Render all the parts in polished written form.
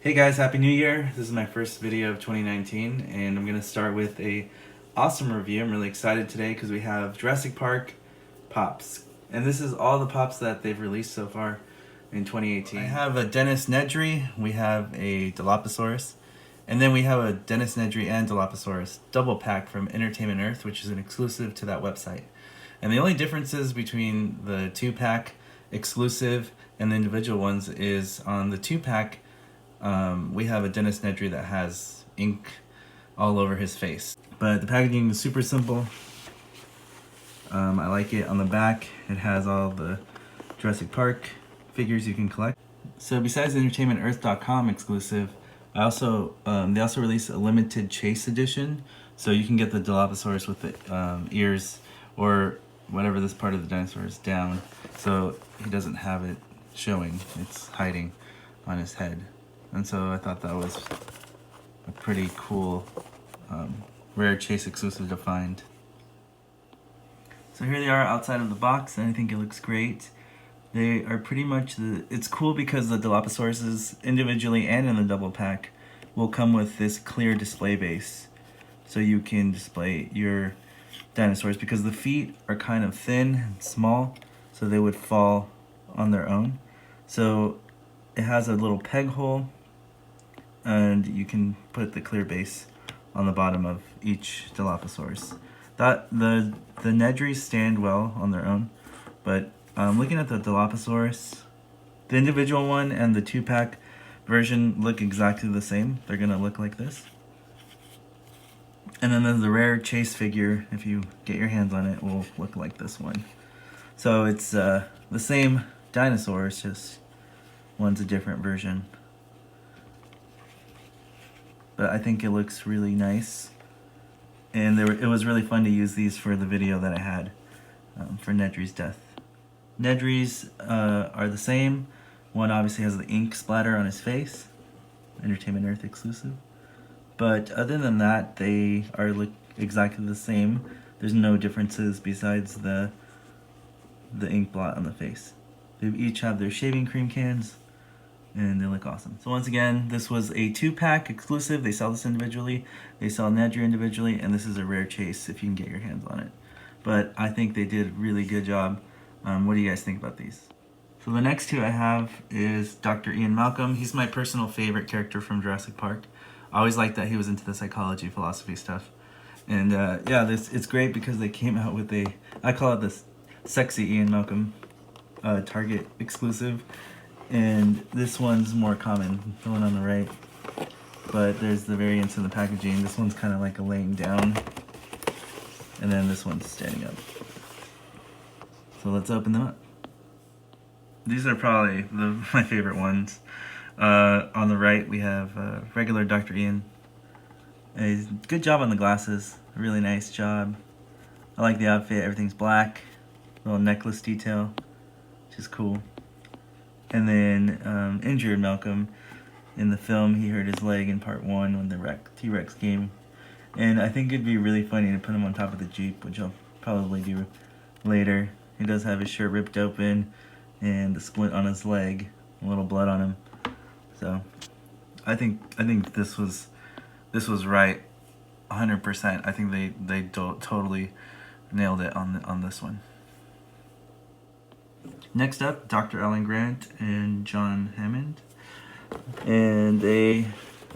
Hey guys, Happy New Year! This is my first video of 2019 and I'm going to start with a awesome review. I'm really excited today because we have Jurassic Park Pops. And this is all the Pops that they've released so far in 2018. I have a Dennis Nedry, we have a Dilophosaurus, and then we have a Dennis Nedry and Dilophosaurus double pack from Entertainment Earth, which is an exclusive to that website. And the only differences between the 2-pack exclusive and the individual ones is on the 2-pack, we have a Dennis Nedry that has ink all over his face. But the packaging is super simple. I like it. On the back, it has all the Jurassic Park figures you can collect. So besides the EntertainmentEarth.com exclusive, they also released a limited chase edition. So you can get the Dilophosaurus with the ears or whatever this part of the dinosaur is down. So he doesn't have it showing. It's hiding on his head. And so I thought that was a pretty cool, rare chase exclusive to find. So here they are outside of the box, and I think it looks great. They are pretty much it's cool because the Dilophosauruses, individually and in the double pack, will come with this clear display base. So you can display your dinosaurs, because the feet are kind of thin and small, so they would fall on their own. So it has a little peg hole, and you can put the clear base on the bottom of each Dilophosaurus. The Nedrys stand well on their own, but looking at the Dilophosaurus, the individual one and the 2-pack version look exactly the same. They're gonna look like this. And then there's the rare chase figure, if you get your hands on it, will look like this one. So it's the same dinosaur, it's just one's a different version. But I think it looks really nice. And it was really fun to use these for the video that I had for Nedry's death. Nedry's are the same. One obviously has the ink splatter on his face, Entertainment Earth exclusive. But other than that, they are exactly the same. There's no differences besides the ink blot on the face. They each have their shaving cream cans, and they look awesome. So once again, this was a 2-pack exclusive. They sell this individually. They sell Nedry individually, and this is a rare chase if you can get your hands on it. But I think they did a really good job. What do you guys think about these? So the next two I have is Dr. Ian Malcolm. He's my personal favorite character from Jurassic Park. I always liked that he was into the psychology, philosophy stuff. And yeah, it's great because they came out with I call it this sexy Ian Malcolm Target exclusive. And this one's more common, the one on the right. But there's the variants in the packaging. This one's kind of like a laying down. And then this one's standing up. So let's open them up. These are probably my favorite ones. On the right, we have regular Dr. Ian. Good job on the glasses. A really nice job. I like the outfit. Everything's black. Little necklace detail, which is cool. And then injured Malcolm. In the film, he hurt his leg in part 1 when the T-Rex came. And I think it'd be really funny to put him on top of the Jeep, which I'll probably do later. He does have his shirt ripped open and the splint on his leg, a little blood on him. So I think this was right, 100%. I think they totally nailed it on this one. Next up, Dr. Alan Grant and John Hammond, and they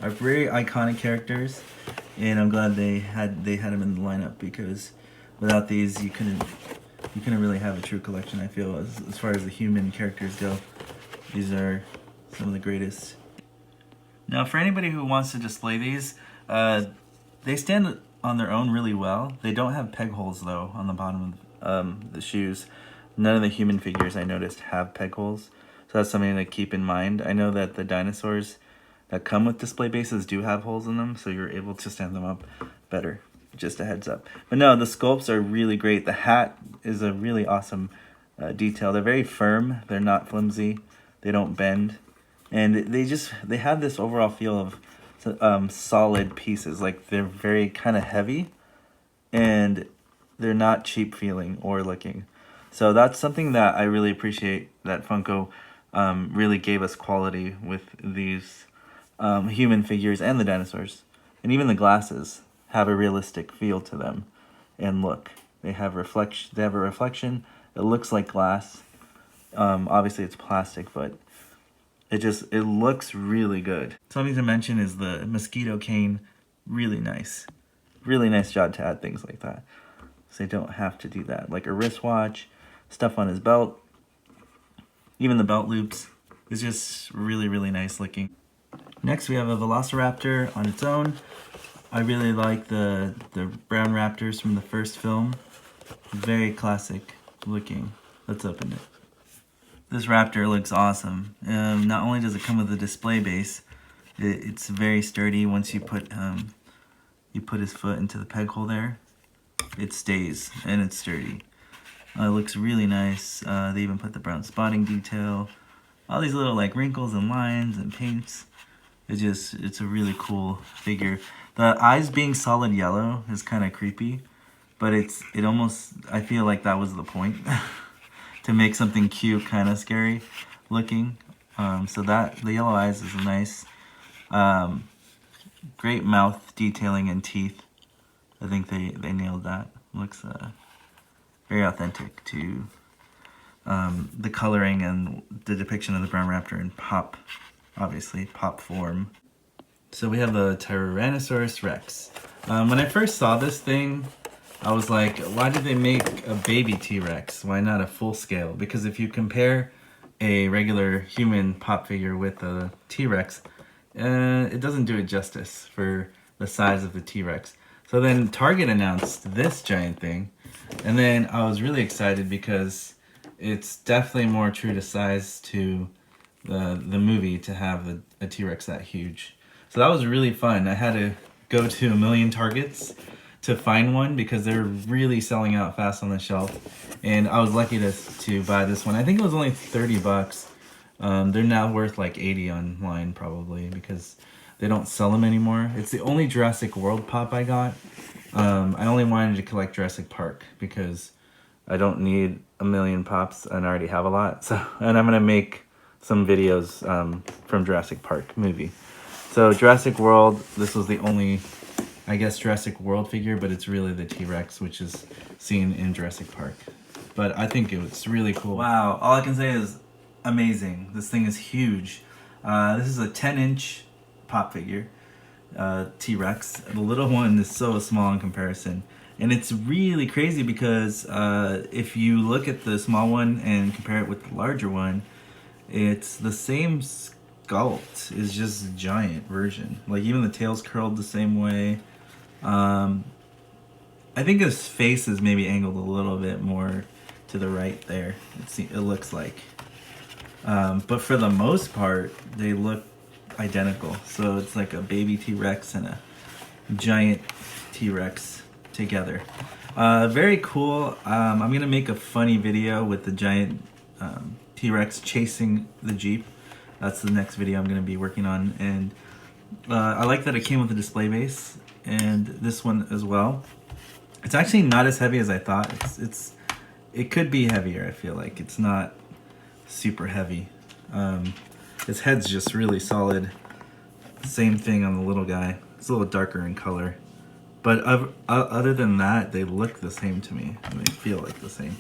are very iconic characters, and I'm glad they had them in the lineup, because without these you couldn't really have a true collection. I feel as far as the human characters go, these are some of the greatest. Now, for anybody who wants to display these, they stand on their own really well. They don't have peg holes though on the bottom of the shoes. None of the human figures I noticed have peg holes, so that's something to keep in mind. I know that the dinosaurs that come with display bases do have holes in them, so you're able to stand them up better. Just a heads up. But no, the sculpts are really great. The hat is a really awesome detail. They're very firm. They're not flimsy. They don't bend. And they have this overall feel of solid pieces. Like, they're very kind of heavy, and they're not cheap feeling or looking. So that's something that I really appreciate, that Funko really gave us quality with these human figures and the dinosaurs. And even the glasses have a realistic feel to them and look. They have reflection. They have a reflection. It looks like glass. Obviously it's plastic, but it looks really good. Something to mention is the mosquito cane. Really nice. Really nice job to add things like that. So they don't have to do that. Like a wristwatch, stuff on his belt, even the belt loops. It's just really, really nice looking. Next we have a Velociraptor on its own. I really like the brown raptors from the first film. Very classic looking. Let's open it. This raptor looks awesome. Not only does it come with a display base, it's very sturdy. Once you put his foot into the peg hole there, it stays and it's sturdy. It looks really nice. They even put the brown spotting detail. All these little like wrinkles and lines and paints. It's a really cool figure. The eyes being solid yellow is kind of creepy, but it almost, I feel like that was the point. To make something cute kind of scary looking. So that the yellow eyes is nice. Great mouth detailing and teeth. I think they nailed that. Looks very authentic to the coloring and the depiction of the brown raptor in pop, obviously, pop form. So we have a Tyrannosaurus Rex. When I first saw this thing, I was like, why did they make a baby T-Rex? Why not a full scale? Because if you compare a regular human pop figure with a T-Rex, it doesn't do it justice for the size of the T-Rex. So then Target announced this giant thing, and then I was really excited because it's definitely more true to size to the movie to have a T-Rex that huge. So that was really fun. I had to go to a million Targets to find one because they're really selling out fast on the shelf, and I was lucky to buy this one. I think it was only 30 bucks. They're now worth like 80 online probably because they don't sell them anymore. It's the only Jurassic World pop I got. I only wanted to collect Jurassic Park because I don't need a million pops and I already have a lot. So, and I'm gonna make some videos from Jurassic Park movie. So Jurassic World, this was the only, I guess, Jurassic World figure, but it's really the T-Rex, which is seen in Jurassic Park. But I think it's really cool. Wow, all I can say is amazing. This thing is huge. This is a 10-inch pop figure, T-Rex. The little one is so small in comparison. And it's really crazy because if you look at the small one and compare it with the larger one, it's the same sculpt. It's just a giant version. Like even the tail's curled the same way. I think his face is maybe angled a little bit more to the right there. It looks like. But for the most part, they look identical. So it's like a baby T-Rex and a giant T-Rex together. Very cool. I'm gonna make a funny video with the giant T-Rex chasing the Jeep. That's the next video I'm gonna be working on. And I like that it came with a display base, and this one as well. It's actually not as heavy as I thought. It could be heavier. I feel like it's not super heavy. His head's just really solid. Same thing on the little guy. It's a little darker in color, but other than that, they look the same to me. And they feel like the same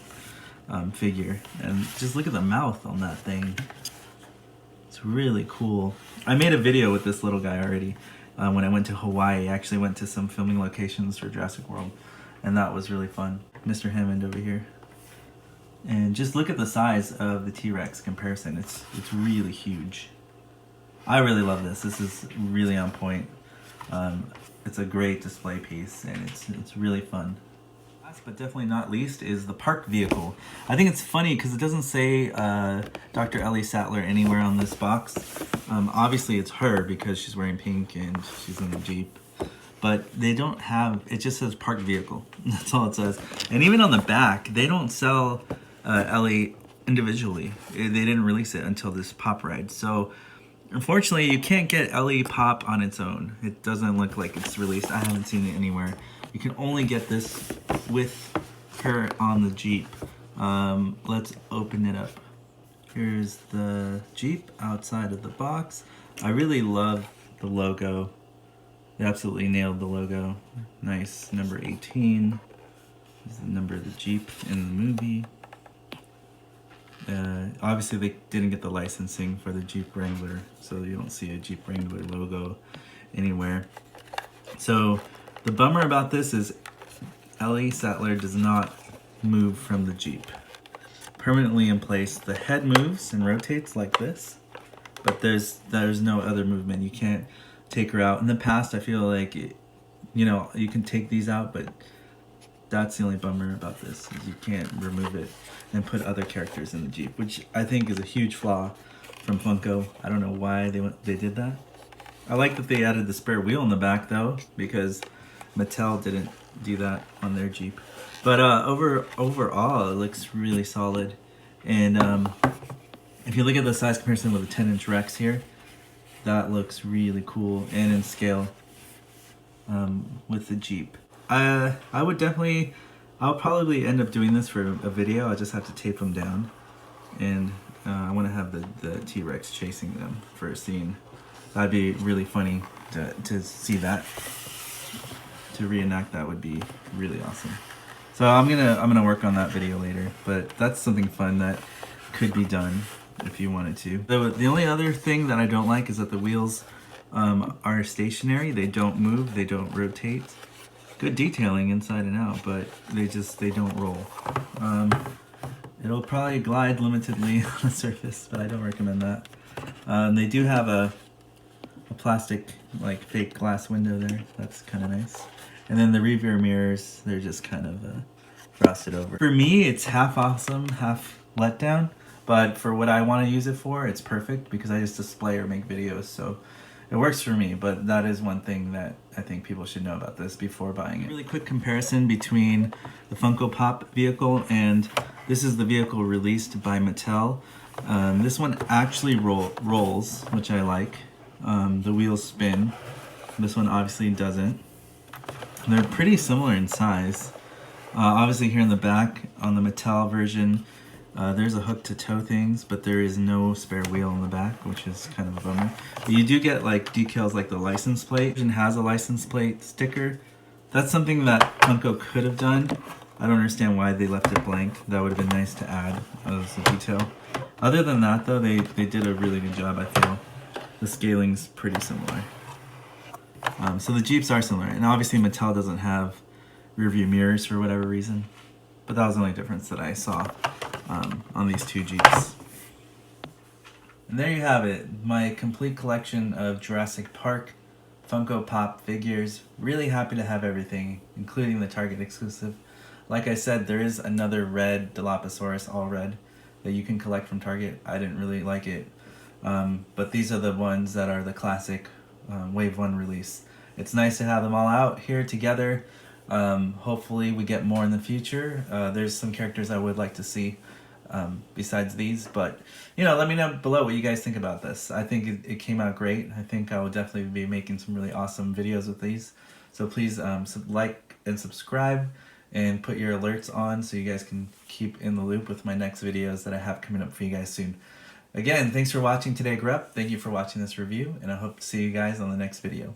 figure. And just look at the mouth on that thing. It's really cool. I made a video with this little guy already when I went to Hawaii. I actually went to some filming locations for Jurassic World, and that was really fun. Mr. Hammond over here. And just look at the size of the T-Rex comparison. It's really huge. I really love this. This is really on point. It's a great display piece, and it's really fun. Last but definitely not least is the park vehicle. I think it's funny because it doesn't say Dr. Ellie Sattler anywhere on this box. Obviously it's her because she's wearing pink and she's in the Jeep. But they don't have, it just says park vehicle. That's all it says. And even on the back, they don't sell Ellie individually. They didn't release it until this pop ride. So unfortunately, you can't get Ellie pop on its own. It doesn't look like it's released. I haven't seen it anywhere. You can only get this with her on the Jeep. Let's open it up. Here's the Jeep outside of the box. I really love the logo. They absolutely nailed the logo. Nice. Number 18 is the number of the Jeep in the movie. Obviously they didn't get the licensing for the Jeep Wrangler, so you don't see a Jeep Wrangler logo anywhere. So the bummer about this is Ellie Sattler does not move from the Jeep. Permanently in place. The head moves and rotates like this, but there's no other movement. You can't take her out. In the past, I feel like you can take these out, but that's the only bummer about this, is you can't remove it and put other characters in the Jeep, which I think is a huge flaw from Funko. I don't know why they did that. I like that they added the spare wheel in the back though, because Mattel didn't do that on their Jeep. But overall, it looks really solid. And if you look at the size comparison with the 10-inch Rex here, that looks really cool and in scale with the Jeep. I'll probably end up doing this for a video. I just have to tape them down. And I want to have the T-Rex chasing them for a scene. That'd be really funny to see that. To reenact that would be really awesome. So I'm gonna work on that video later, but that's something fun that could be done if you wanted to. The only other thing that I don't like is that the wheels are stationary. They don't move, they don't rotate. Good detailing inside and out, but they don't roll. It'll probably glide limitedly on the surface, but I don't recommend that. They do have a plastic, like, fake glass window there. That's kind of nice. And then the rear mirrors, they're just kind of frosted over. For me, it's half awesome, half letdown. But for what I want to use it for, it's perfect because I just display or make videos. So it works for me, but that is one thing that I think people should know about this before buying it. Really quick comparison between the Funko Pop vehicle and this is the vehicle released by Mattel. This one actually rolls, which I like. The wheels spin. This one obviously doesn't. They're pretty similar in size. Obviously here in the back on the Mattel version, there's a hook to tow things, but there is no spare wheel in the back, which is kind of a bummer. But you do get like decals like the license plate. It has a license plate sticker. That's something that Funko could have done. I don't understand why they left it blank. That would have been nice to add as a detail. Other than that though, they did a really good job, I feel. The scaling's pretty similar. So the Jeeps are similar, and obviously Mattel doesn't have rear view mirrors for whatever reason, but that was the only difference that I saw on these two Jeeps. And there you have it, my complete collection of Jurassic Park Funko Pop figures. Really happy to have everything, including the Target exclusive. Like I said, there is another red Dilophosaurus, all red, that you can collect from Target. I didn't really like it, but these are the ones that are the classic Wave 1 release. It's nice to have them all out here together. Hopefully we get more in the future. There's some characters I would like to see besides these, but let me know below what you guys think about this. I think it came out great. I think I will definitely be making some really awesome videos with these. So please like and subscribe and put your alerts on so you guys can keep in the loop with my next videos that I have coming up for you guys soon. Again, thanks for watching Today I Grew Up. Thank you for watching this review, and I hope to see you guys on the next video.